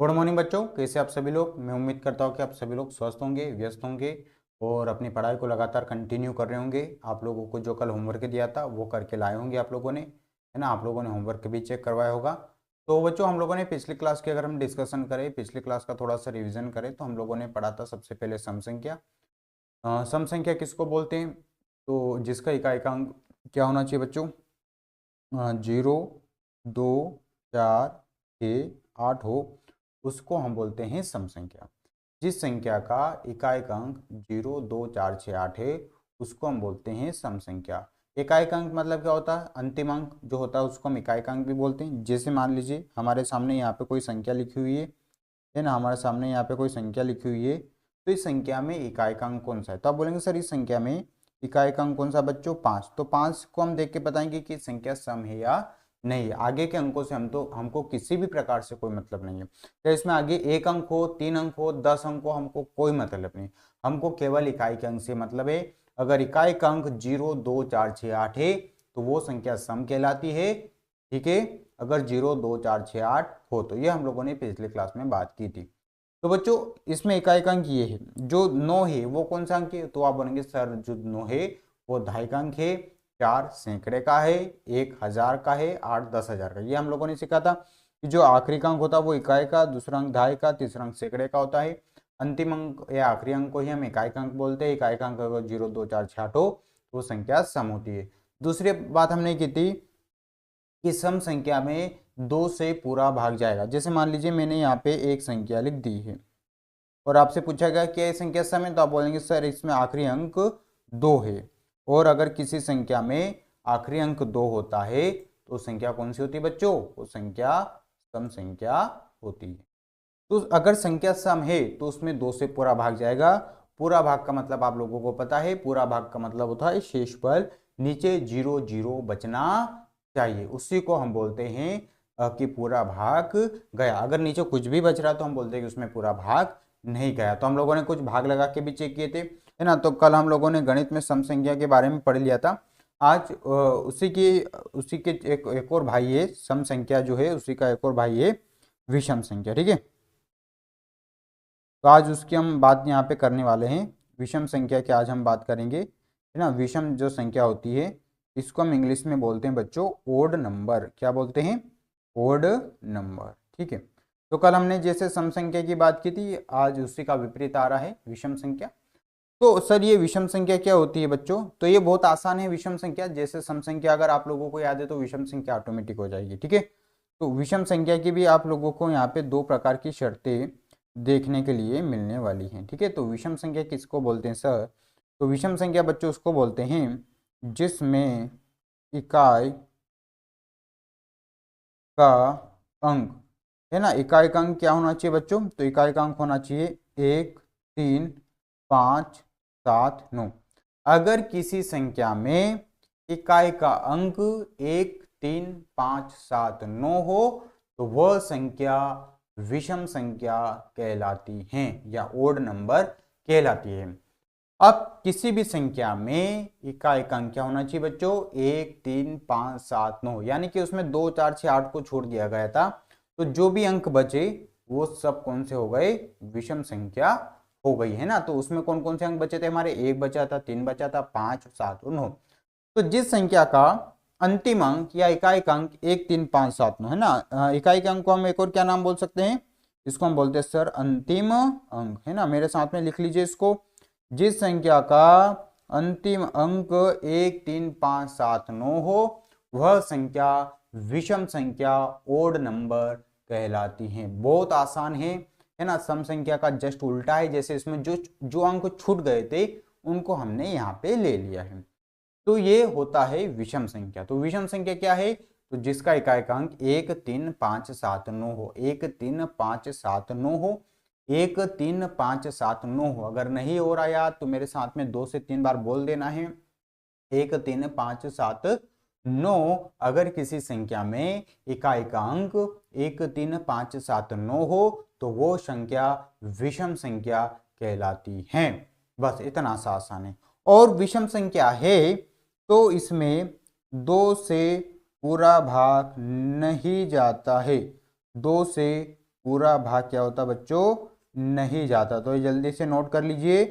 Good morning बच्चों, कैसे आप सभी लोग। मैं उम्मीद करता हूँ कि आप सभी लोग स्वस्थ होंगे, व्यस्त होंगे और अपनी पढ़ाई को लगातार कंटिन्यू कर रहे होंगे। आप लोगों को जो कल होमवर्क दिया था वो करके लाए होंगे आप लोगों ने, है ना। आप लोगों ने होमवर्क भी चेक करवाया होगा। तो बच्चों, हम लोगों ने पिछली क्लास की अगर हम डिस्कशन करें, पिछली क्लास का थोड़ा सा रिविजन करें, तो हम लोगों ने पढ़ा था सबसे पहले सम संख्या। सम संख्या किसको बोलते हैं? तो जिसका इकाइकांक क्या होना चाहिए बच्चों? 0, 2, 4, 6, 8 हो, उसको हम बोलते हैं सम संख्या। जिस संख्या का इकाई अंक 0, 2, 4, 6, 8 है, उसको हम बोलते हैं सम संख्या। इकाई अंक मतलब क्या होता है? अंतिम अंक जो होता है उसको हम इकाई अंक भी बोलते हैं। जैसे मान लीजिए हमारे सामने यहाँ पे कोई संख्या लिखी हुई है ना, हमारे सामने यहाँ पे कोई संख्या लिखी हुई है, तो इस संख्या में इकाई अंक कौन सा है? तो आप बोलेंगे सर इस संख्या में इकाई अंक कौन सा बच्चों? 5। तो 5 को हम देख के बताएंगे कि संख्या सम है या नहीं है। आगे के अंकों से हमको किसी भी प्रकार से कोई मतलब नहीं है। तो इसमें आगे 1 अंक हो, 3 अंक हो, 10 अंक हो, हमको कोई मतलब नहीं। हमको केवल इकाई के अंक से मतलब है। अगर इकाई का अंक 0, 2, 4, 6, 8 है तो वो संख्या सम कहलाती है। ठीक है, अगर 0, 2, 4, 6, 8 हो तो। ये हम लोगों ने पिछले क्लास में बात की थी। तो बच्चों, इसमें इकाई का अंक ये है। जो 9 है वो कौन सा अंक है? तो आप बोलेंगे सर जो 9 है वो दहाई का अंक है, 4 सैकड़े का है, 1 हजार का है, 8 10,000 का। ये हम लोगों ने सीखा था कि जो आखिरी का अंक होता है वो इकाई का, दूसरा अंक दहाई का, तीसरा अंक सैकड़े का होता है। अंतिम अंक या आखिरी अंक को ही हम इकाई का अंक बोलते हैं। इकाई का अंक अगर 0, 2, 4, 6, 8 हो तो वो संख्या सम होती है। दूसरी बात हमने की थी कि सम संख्या में 2 से पूरा भाग जाएगा। जैसे मान लीजिए मैंने यहाँ पे एक संख्या लिख दी है और आपसे पूछा गया कि ये संख्या सम है, तो आप बोलेंगे सर इसमें आखिरी अंक 2 है। और अगर किसी संख्या में आखिरी अंक 2 होता है तो संख्या कौन सी होती है बच्चों? वो संख्या सम संख्या होती है। तो अगर संख्या सम है तो उसमें 2 से पूरा भाग जाएगा। पूरा भाग का मतलब आप लोगों को पता है, पूरा भाग का मतलब होता है शेषफल नीचे 0 0 बचना चाहिए, उसी को हम बोलते हैं कि पूरा भाग गया। अगर नीचे कुछ भी बच रहा तो हम बोलते हैं कि उसमें पूरा भाग नहीं गया। तो हम लोगों ने कुछ भाग लगा के भी चेक किए थे, है ना। तो कल हम लोगों ने गणित में सम संख्या के बारे में पढ़ लिया था। आज उसी के एक और भाई है सम संख्या जो है, उसी का एक और भाई है विषम संख्या। ठीक है, तो आज उसकी हम बात यहाँ पे करने वाले हैं। विषम संख्या की आज हम बात करेंगे, है ना। विषम जो संख्या होती है इसको हम इंग्लिश में बोलते हैं बच्चों ओड नंबर। क्या बोलते हैं? Odd number. ठीक है, तो कल हमने जैसे सम संख्या की बात की थी, आज उसी का विपरीत आ रहा है विषम संख्या। तो सर ये विषम संख्या क्या होती है बच्चों? तो ये बहुत आसान है विषम संख्या। जैसे सम संख्या अगर आप लोगों को याद है तो विषम संख्या ऑटोमेटिक हो जाएगी। ठीक है, तो विषम संख्या की भी आप लोगों को यहाँ पे 2 प्रकार की शर्तें देखने के लिए मिलने वाली हैं। ठीक है, तो विषम संख्या किसको बोलते हैं सर? तो विषम संख्या बच्चों उसको बोलते हैं जिसमें इकाई का अंक, है ना, इकाई का अंक क्या होना चाहिए बच्चों? तो इकाई का अंक होना चाहिए 1, 3, 5, 7, 9। अगर किसी संख्या में इकाई का अंक 1, 3, 5, 7, 9 हो तो वह संख्या विषम संख्या कहलाती है या ओड नंबर कहलाती है। अब किसी भी संख्या में इकाई का अंक क्या होना चाहिए बच्चों? 1, 3, 5, 7, 9, यानी कि उसमें 2, 4, 6, 8 को छोड़ दिया गया था। तो जो भी अंक बचे वो सब कौन से हो गए? विषम संख्या हो गई, है ना। तो उसमें कौन कौन से अंक बचे थे हमारे? 1 बचा था, 3 बचा था, 5, 7 और 9। तो जिस संख्या का अंतिम अंक या इकाई का अंक 1, 3, 5, 7, 9 है ना, इकाई के अंक को हम एक और क्या नाम बोल सकते हैं? इसको हम बोलते हैं सर अंतिम अंक, है ना। मेरे साथ में लिख लीजिए इसको। जिस संख्या का अंतिम अंक 1, 3, 5, 7, 9 हो वह संख्या विषम संख्या ओड नंबर कहलाती है। बहुत आसान है ना। सम संख्या का जस्ट उल्टा है। जैसे इसमें जो जो अंक छूट गए थे उनको हमने यहाँ पे ले लिया है। तो ये होता है विषम संख्या। तो विषम संख्या क्या है? तो जिसका इकाई का अंक 1, 3, 5, 7, 9 हो, 1, 3, 5, 7, 9 हो, 1, 3, 5, 7, 9 हो। अगर नहीं हो रहा याद तो मेरे साथ में 2 से 3 बार बोल देना है, 1, 3, 5, 7, 9। अगर किसी संख्या में इकाई का अंक 1, 3, 5, 7, 9 हो तो वो संख्या विषम संख्या कहलाती है। बस इतना सा आसान है। और विषम संख्या है तो इसमें 2 से पूरा भाग नहीं जाता है। 2 से पूरा भाग क्या होता बच्चों, नहीं जाता। तो ये जल्दी से नोट कर लीजिए,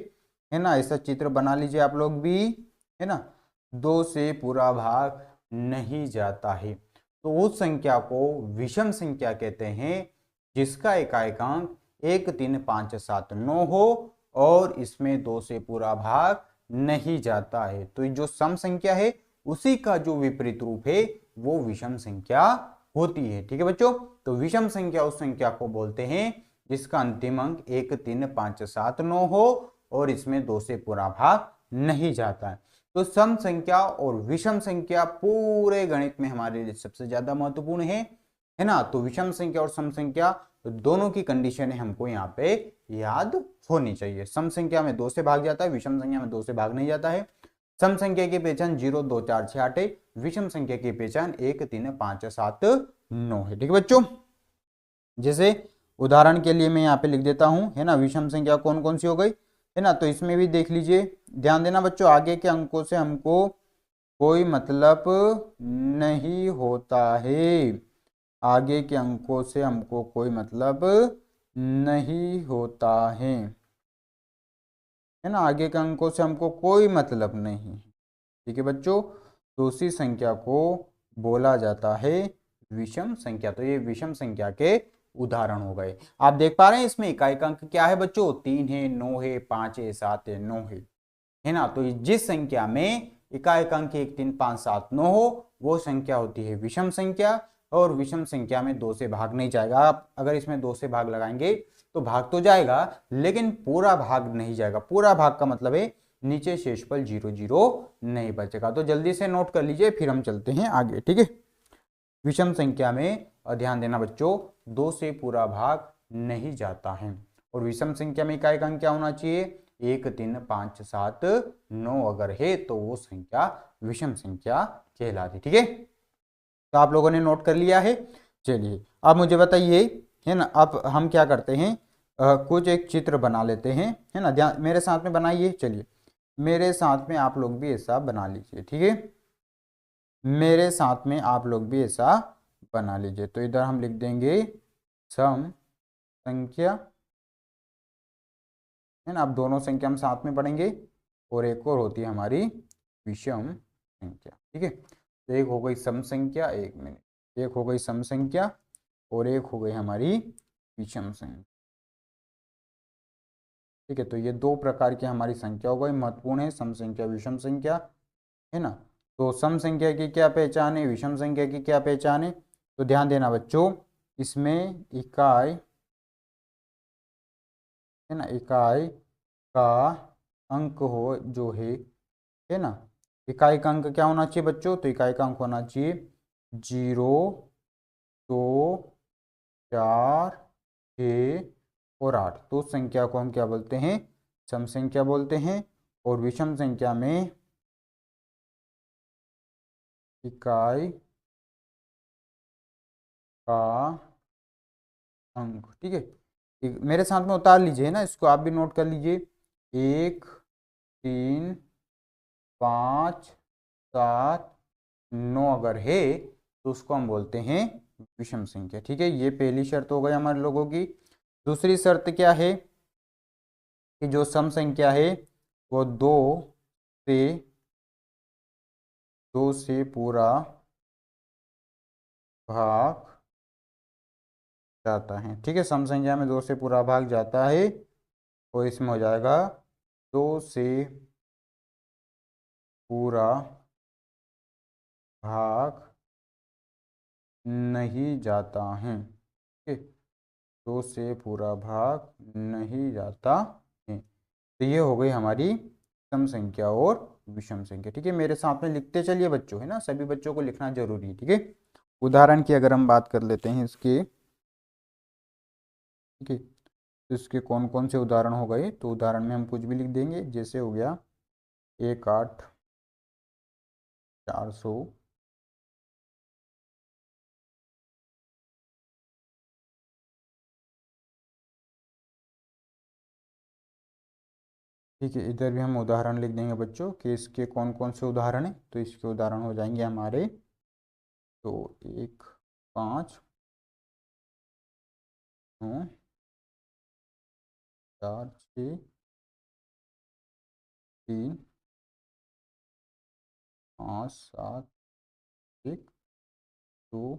है ना, ऐसा चित्र बना लीजिए आप लोग भी, है ना। 2 से पूरा भाग नहीं जाता है तो उस संख्या को विषम संख्या कहते हैं जिसका इकाएकांक 1 3 5 7 9 हो और इसमें 2 से पूरा भाग नहीं जाता है। तो जो सम संख्या है उसी का जो विपरीत रूप है वो विषम संख्या होती है। ठीक है बच्चों, तो विषम संख्या उस संख्या को बोलते हैं जिसका अंतिम अंक 1 3 5 7 9 हो और इसमें 2 से पूरा भाग नहीं जाता है। तो सम संख्या और विषम संख्या पूरे गणित में हमारे लिए सबसे ज्यादा महत्वपूर्ण है ना। तो विषम संख्या और सम संख्या दोनों की कंडीशन हमको यहाँ पे याद होनी चाहिए। सम संख्या में 2 से भाग जाता है, विषम संख्या में 2 से भाग नहीं जाता है। सम संख्या की पहचान 0 2 4 6 8 है, विषम संख्या की पहचान 1 3 5 7 9 है। ठीक है बच्चों, जैसे उदाहरण के लिए मैं यहाँ पे लिख देता हूं, है ना, विषम संख्या कौन कौन सी हो गई, है ना। तो इसमें भी देख लीजिए, ध्यान देना बच्चों, आगे के अंकों से हमको कोई मतलब नहीं होता है। आगे के अंकों से हमको कोई मतलब नहीं होता है ना। आगे के अंकों से हमको कोई मतलब नहीं। ठीक है बच्चों, तो उसी संख्या को बोला जाता है विषम संख्या। तो ये विषम संख्या के उदाहरण हो गए। आप देख पा रहे हैं इसमें इकाई अंक क्या है बच्चों, 3 है, 9 है, 5 है, 7 है, 9 है ना। तो जिस संख्या में इकाई अंक 1 3 5 7 9 हो वो संख्या होती है विषम संख्या और विषम संख्या में 2 से भाग नहीं जाएगा। आप अगर इसमें 2 से भाग लगाएंगे तो भाग तो जाएगा लेकिन पूरा भाग नहीं जाएगा। पूरा भाग का मतलब है नीचे शेषफल 0 0 नहीं बचेगा। तो जल्दी से नोट कर लीजिए फिर हम चलते हैं आगे। ठीक है, विषम संख्या में ध्यान देना बच्चों 2 से पूरा भाग नहीं जाता है और विषम संख्या में इकाई अंक क्या होना चाहिए, 1 3 5 7 9 अगर है तो वो संख्या विषम संख्या कहलाती। ठीक है, तो आप लोगों ने नोट कर लिया है। चलिए अब मुझे बताइए, है ना, अब हम क्या करते हैं, कुछ एक चित्र बना लेते हैं, है ना। ध्यान मेरे साथ में बनाइए, चलिए मेरे साथ में आप लोग भी ऐसा बना लीजिए। ठीक है, मेरे साथ में आप लोग भी ऐसा बना लीजिए। तो इधर हम लिख देंगे सम संख्या, है ना। अब दोनों संख्या हम साथ में पढ़ेंगे और एक और होती है हमारी विषम संख्या। ठीक है, तो एक हो गई सम संख्या, एक मिनट, एक हो गई सम संख्या और एक हो गई हमारी विषम संख्या। ठीक है, तो ये दो प्रकार की हमारी संख्या हो गई, महत्वपूर्ण है सम संख्या विषम संख्या, है ना। तो सम संख्या की क्या पहचान है, विषम संख्या की क्या पहचान है, तो ध्यान देना बच्चों, इसमें इकाई, है ना, इकाई का अंक हो जो है ना, इकाई का अंक क्या होना चाहिए बच्चों, तो इकाई का अंक होना चाहिए 0 2 4 6 और 8। तो उस संख्या को हम क्या बोलते हैं, सम संख्या बोलते हैं। और विषम संख्या में इकाई का अंक, ठीक है, मेरे साथ में उतार लीजिए ना, इसको आप भी नोट कर लीजिए, 1 3 5 7 9 अगर है तो उसको हम बोलते हैं विषम संख्या। ठीक है, ये पहली शर्त हो गई हमारे लोगों की। दूसरी शर्त क्या है कि जो सम संख्या है वो से 2 से पूरा भाग जाता है। ठीक है, सम संख्या में 2 से पूरा भाग जाता है और इसमें हो जाएगा 2 से पूरा भाग नहीं जाता है। ठीक है, 2 से पूरा भाग नहीं जाता है। तो ये हो गई हमारी सम संख्या और विषम संख्या। ठीक है, मेरे साथ में लिखते चलिए बच्चों, है ना, सभी बच्चों को लिखना जरूरी है। ठीक है, उदाहरण की अगर हम बात कर लेते हैं इसके, ठीक है, तो इसके कौन कौन से उदाहरण हो गए, तो उदाहरण में हम कुछ भी लिख देंगे, जैसे हो गया 1 8 400, ठीक है। इधर भी हम उदाहरण लिख देंगे बच्चों कि इसके कौन कौन से उदाहरण हैं, तो इसके उदाहरण हो जाएंगे हमारे, तो 1 5 9 4 6 3 5 7 1 2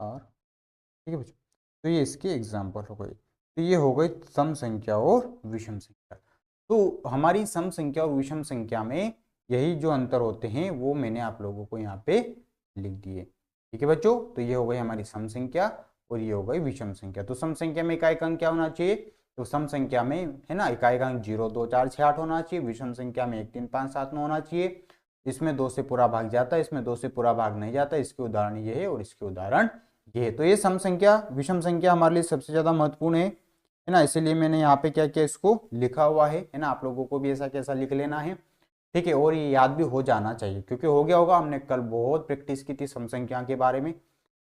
4। ठीक है बच्चों, तो ये इसके एग्जाम्पल हो गए। तो ये हो गई सम संख्या और विषम संख्या। तो हमारी सम संख्या और विषम संख्या में यही जो अंतर होते हैं वो मैंने आप लोगों को यहाँ पे लिख दिए। ठीक है बच्चों, तो ये हो गई हमारी सम संख्या और ये हो गई विषम संख्या। तो सम संख्या में इकाई अंक क्या होना चाहिए? तो सम संख्या में है ना इकाई अंक 0 2 4 6 8 होना चाहिए। विषम संख्या में 1 3 5 7 9 होना चाहिए। इसमें 2 से पूरा भाग जाता है, इसमें 2 से पूरा भाग नहीं जाता। इसके उदाहरण ये है और इसके उदाहरण ये। तो ये सम संख्या विषम संख्या हमारे लिए सबसे ज्यादा महत्वपूर्ण है ना, इसीलिए मैंने यहाँ पे क्या किया, इसको लिखा हुआ है ना। आप लोगों को भी ऐसा कैसा लिख लेना है, ठीक है। और ये याद भी हो जाना चाहिए क्योंकि हो गया होगा, हमने कल बहुत प्रैक्टिस की थी सम संख्या के बारे में,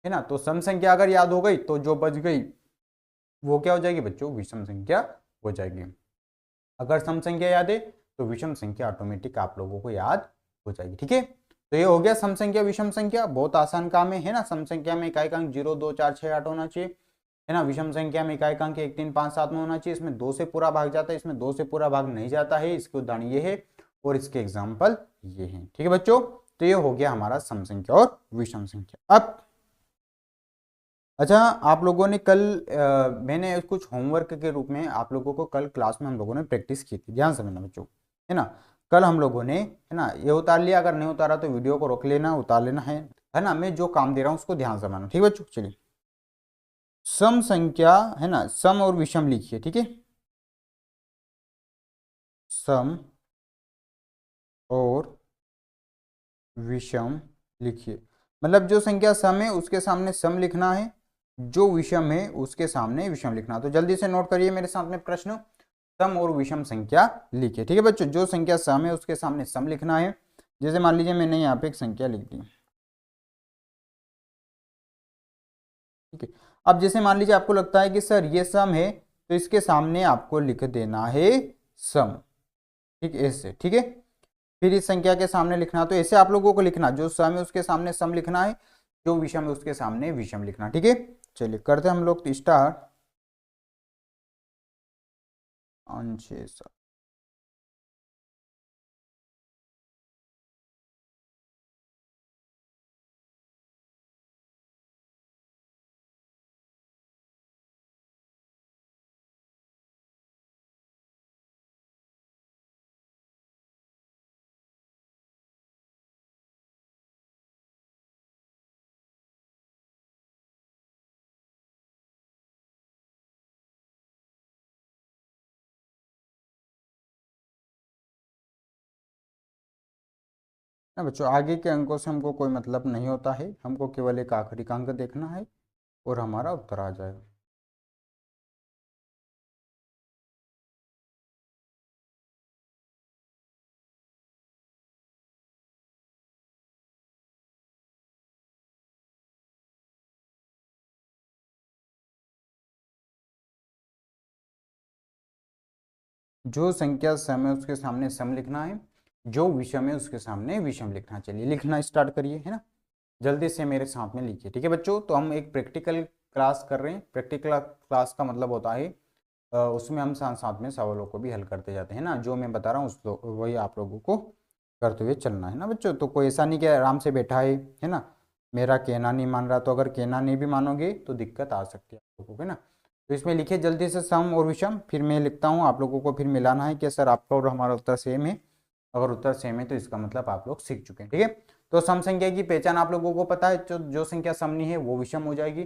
है ना। तो सम संख्या अगर याद हो गई तो जो बच गई वो क्या हो जाएगी बच्चों? विषम संख्या हो जाएगी। अगर सम संख्या याद है तो विषम संख्या ऑटोमेटिक आप लोगों को याद हो जाएगी। ठीक है, तो ये हो गया सम संख्या विषम संख्या, बहुत आसान काम है ना। सम संख्या में इकाई अंक 0 2 4 6 8 होना चाहिए, है ना। विषम संख्या में इकाई अंक 1 3 5 7 में होना चाहिए। इसमें 2 से पूरा भाग जाता है, इसमें 2 से पूरा भाग नहीं जाता है। इसके उदाहरण ये है और इसके एग्जाम्पल ये हैं। ठीक है बच्चों, तो ये हो गया हमारा सम संख्या और विषम संख्या। अब अच्छा, आप लोगों ने कल मैंने कुछ होमवर्क के रूप में आप लोगों को कल क्लास में हम लोगों ने प्रैक्टिस की थी, ध्यान समझना बच्चों, है ना। कल हम लोगों ने, है ना, ये उतार लिया, अगर नहीं उतारा तो वीडियो को रोक लेना, उतार लेना है ना। मैं जो काम दे रहा हूँ उसको ध्यान समझना, ठीक है बच्चों। चलिए, सम संख्या, है ना, सम और विषम लिखिए, ठीक है। सम और विषम लिखिए, मतलब जो संख्या सम है उसके सामने सम लिखना है, जो विषम है उसके सामने विषम लिखना। तो जल्दी से नोट करिए मेरे साथ में प्रश्न, सम और विषम संख्या लिखिए। ठीक है बच्चों, जो संख्या सम है उसके सामने सम लिखना है। जैसे मान लीजिए मैंने यहाँ पे एक संख्या लिख दी, ठीक है। अब जैसे मान लीजिए आपको लगता है कि सर ये सम है, तो इसके सामने आपको लिख देना है सम, ठीक है, ऐसे, ठीक है। फिर इस संख्या के सामने लिखना, तो ऐसे आप लोगों को लिखना, जो सम है उसके सामने सम लिखना है, जो विषम है उसके सामने विषम लिखना, ठीक है। चलिए करते हम लोग स्टार्ट। 5 6 7। ना बच्चों, आगे के अंकों से हमको कोई मतलब नहीं होता है, हमको केवल एक आखिरी का अंक देखना है और हमारा उत्तर आ जाएगा। जो संख्या सम है उसके सामने सम लिखना है, जो विषम है उसके सामने विषम लिखना। चलिए लिखना स्टार्ट करिए, है ना, जल्दी से मेरे साथ में लिखिए। ठीक है बच्चों, तो हम एक प्रैक्टिकल क्लास कर रहे हैं। प्रैक्टिकल क्लास का मतलब होता है उसमें हम साथ साथ में सवालों को भी हल करते जाते हैं ना। जो मैं बता रहा हूँ उस वही आप लोगों को करते हुए चलना है ना बच्चों। तो कोई ऐसा नहीं कि आराम से बैठा है ना, मेरा कहना नहीं मान रहा। तो अगर कहना नहीं भी मानोगे तो दिक्कत आ सकती है आप लोगों को, है ना। तो इसमें लिखिए जल्दी से सम और विषम, फिर मैं लिखता हूँ, आप लोगों को फिर मिलाना है कि सर आपका और हमारा उत्तर सेम है। अगर उत्तर सेम है तो इसका मतलब आप लोग सीख चुके हैं, ठीक है। तो सम संख्या की पहचान आप लोगों को पता है, जो संख्या समनी है वो विषम हो जाएगी।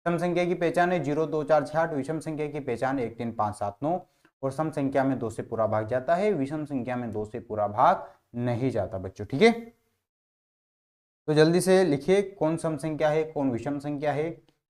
सम संख्या की पहचान है 0 2 4 6 8, विषम संख्या की पहचान 1 3 5 7 9। और सम संख्या में 2 से पूरा भाग जाता है, विषम संख्या में 2 से पूरा भाग नहीं जाता बच्चों, ठीक है। तो जल्दी से लिखिए कौन सम संख्या है कौन विषम संख्या है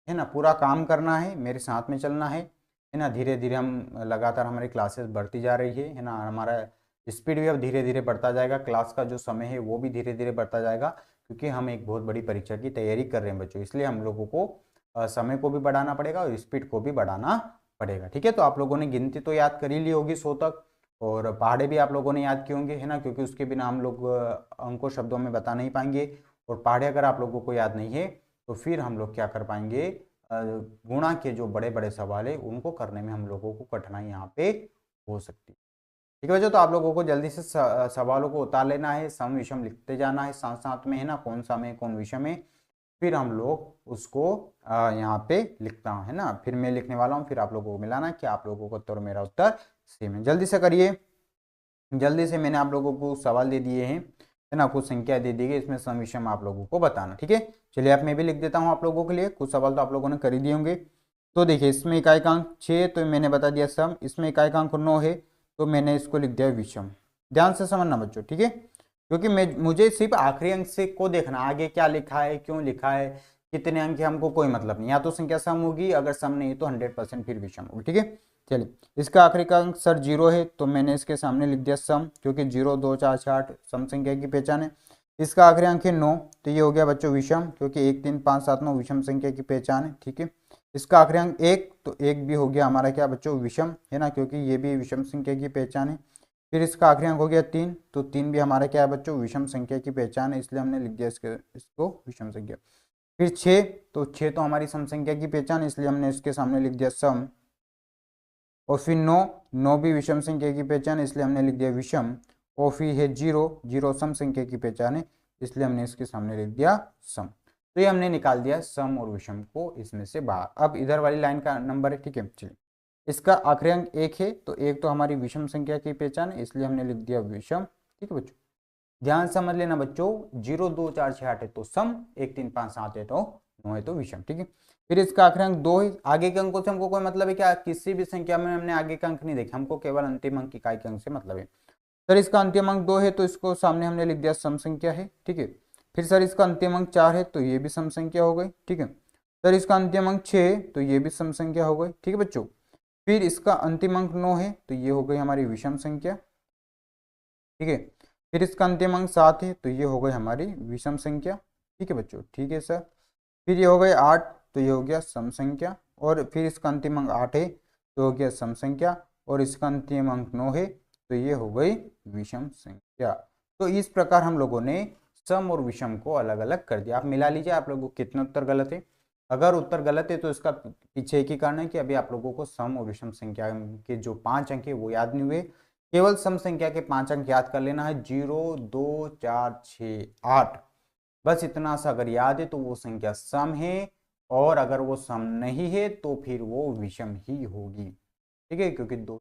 ना। पूरा काम करना है, मेरे साथ में चलना है ना। धीरे धीरे हम लगातार हमारी क्लासेस बढ़ती जा रही है ना। हमारा स्पीड भी अब धीरे धीरे बढ़ता जाएगा, क्लास का जो समय है वो भी धीरे धीरे बढ़ता जाएगा, क्योंकि हम एक बहुत बड़ी परीक्षा की तैयारी कर रहे हैं बच्चों। इसलिए हम लोगों को समय को भी बढ़ाना पड़ेगा और स्पीड को भी बढ़ाना पड़ेगा, ठीक है। तो आप लोगों ने गिनती तो याद कर ही ली होगी 100 तक, और पहाड़े भी आप लोगों ने याद किए होंगे, है ना, क्योंकि उसके बिना हम लोग अंकों शब्दों में बता नहीं पाएंगे। और पहाड़े अगर आप लोगों को याद नहीं है तो फिर हम लोग क्या कर पाएंगे, गुणा के जो बड़े बड़े सवाल है उनको करने में हम लोगों को कठिनाई यहाँ पे हो सकती है। ठीक है बच्चों, तो आप लोगों को जल्दी से सवालों को उतार लेना है, सम विषम लिखते जाना है साथ साथ में, है ना, कौन सा में कौन विषम है, फिर हम लोग उसको यहाँ पे लिखता हूँ, है ना, फिर मैं लिखने वाला हूँ, फिर आप लोगों को मिलाना कि आप लोगों को उत्तर मेरा उत्तर सेम है। जल्दी से करिए, जल्दी से, मैंने आप लोगों को सवाल दे दिए हैं, है ना, कुछ संख्या दे दी गई, इसमें सम विषम आप लोगों को बताना। ठीक है, चलिए आप मैं भी लिख देता हूँ आप लोगों के लिए, कुछ सवाल तो आप लोगों ने कर ही दिए होंगे। तो देखिए, इसमें इकाइकांक 6 तो मैंने बता दिया सम, इसमें इकाइकांक 9 है तो मैंने इसको लिख दिया विषम। ध्यान से समझना बच्चों, ठीक है, क्योंकि मुझे सिर्फ आखिरी अंक से को देखना, आगे क्या लिखा है, क्यों लिखा है, कितने अंक है, हमको कोई मतलब नहीं। या तो संख्या सम होगी, अगर सम नहीं है तो 100% फिर विषम होगी। ठीक है, चलिए, इसका आखिरी का अंक सर 0 है तो मैंने इसके सामने लिख दिया सम, क्योंकि 0 2 4 6 8 सम संख्या की पहचान है। इसका आखिरी अंक है 9 तो ये हो गया बच्चों विषम, क्योंकि 1 3 5 7 9 विषम संख्या की पहचान है। ठीक है, इसका आखिरी अंक 1 तो 1 भी हो गया हमारा क्या बच्चों विषम, है ना, क्योंकि ये भी विषम संख्या की पहचान है। फिर इसका आखिरी अंक हो गया 3 तो 3 भी हमारा क्या है बच्चों विषम संख्या की पहचान है, इसलिए हमने लिख दिया इसको विषम संख्या। फिर 6 तो 6 तो हमारी सम संख्या की पहचान है, इसलिए हमने इसके सामने लिख दिया सम। और फिर 9 9 भी विषम संख्या की पहचान है, इसलिए हमने लिख दिया विषम। और फिर है 0 0 सम संख्या की पहचान है, इसलिए हमने इसके सामने लिख दिया सम। तो ये हमने निकाल दिया सम और विषम को इसमें से बाहर। अब इधर वाली लाइन का नंबर है, ठीक है, चलिए, इसका आखिरी अंक 1 है तो 1 तो हमारी विषम संख्या की पहचान है, इसलिए हमने लिख दिया विषम। ठीक है बच्चों, ध्यान समझ लेना बच्चों, 0 2 4 6 8 है तो सम, 1 3 5 7 है तो 9 है तो विषम। ठीक है, फिर इसका आखिरी अंक 2 है, आगे के अंकों से हमको कोई मतलब है क्या, किसी भी संख्या में हमने आगे का अंक नहीं देखा, हमको केवल अंतिम अंक इकाई के अंक से मतलब है। सर इसका अंतिम अंक 2 है तो इसको सामने हमने लिख दिया सम संख्या है। ठीक है, फिर सर इसका अंतिम अंक 4 है तो ये भी सम संख्या हो गई। ठीक है, सर इसका अंतिम अंक 6 है तो ये भी सम संख्या हो गई। ठीक है बच्चों, फिर इसका अंतिम अंक 9 है तो ये हो गई हमारी विषम संख्या। ठीक है, फिर इसका अंतिम अंक 7 है तो ये हो गई हमारी विषम संख्या। ठीक है बच्चों, ठीक है सर, फिर ये हो गए 8 तो ये हो गया सम संख्या, और फिर इसका अंतिम अंक 8 है तो हो गया सम संख्या, और इसका अंतिम अंक 9 है तो ये हो गई विषम संख्या। तो इस प्रकार हम लोगों ने सम और विषम को अलग अलग कर दिया। आप मिला लीजिए आप लोगों को कितना उत्तर गलत है। अगर उत्तर गलत है तो इसका पीछे एक ही कारण है कि अभी आप लोगों को सम और विषम संख्या के जो 5 अंक है वो याद नहीं हुए। केवल सम संख्या के 5 अंक याद कर लेना है, 0 2 4 6 8, बस इतना सा अगर याद है तो वो संख्या सम है, और अगर वो सम नहीं है तो फिर वो विषम ही होगी। ठीक है, क्योंकि दो